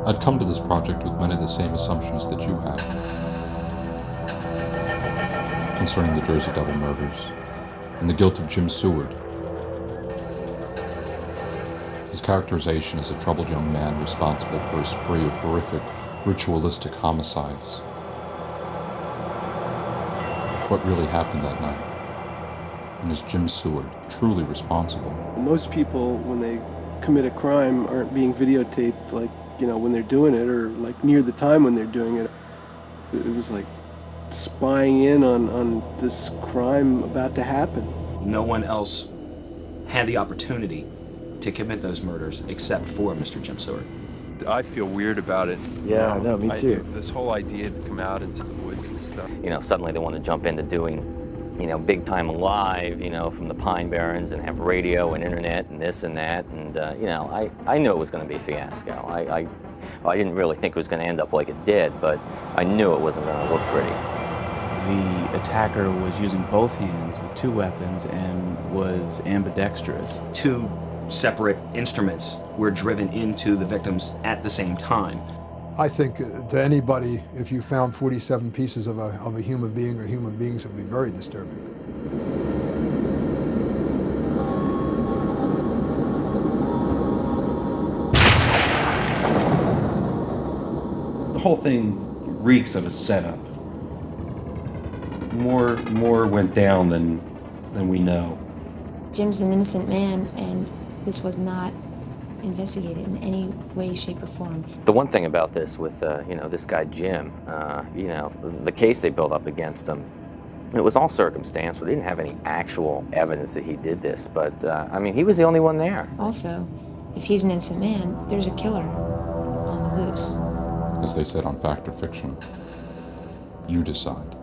I'd come to this project with many of the same assumptions that you have concerning the Jersey Devil murders and the guilt of Jim Seward. His characterization as a troubled young man responsible for a spree of horrific, ritualistic homicides. What really happened that night? And is Jim Seward truly responsible? Most people, when they commit a crime, aren't being videotaped like, when they're doing it, or like near the time when they're doing it. It was like spying in on this crime about to happen. No one else had the opportunity to commit those murders except for Mr. Jim Seward. I feel weird about it. Yeah, I know, me too. This whole idea to come out into the woods and stuff. Suddenly they want to jump into doing, big time live, from the Pine Barrens and have radio and internet and this and that. And, I knew it was going to be a fiasco. I didn't really think it was going to end up like it did, but I knew it wasn't going to look pretty. The attacker was using both hands with two weapons and was ambidextrous. Two separate instruments were driven into the victims at the same time. I think to anybody, if you found 47 pieces of a human being or human beings, it would be very disturbing. The whole thing reeks of a setup. More went down than we know. Jim's an innocent man, and this was not investigated in any way, shape, or form. The one thing about this with, this guy Jim, the case they built up against him, it was all circumstantial. They didn't have any actual evidence that he did this, but, he was the only one there. Also, if he's an innocent man, there's a killer on the loose. As they said on Fact or Fiction, you decide.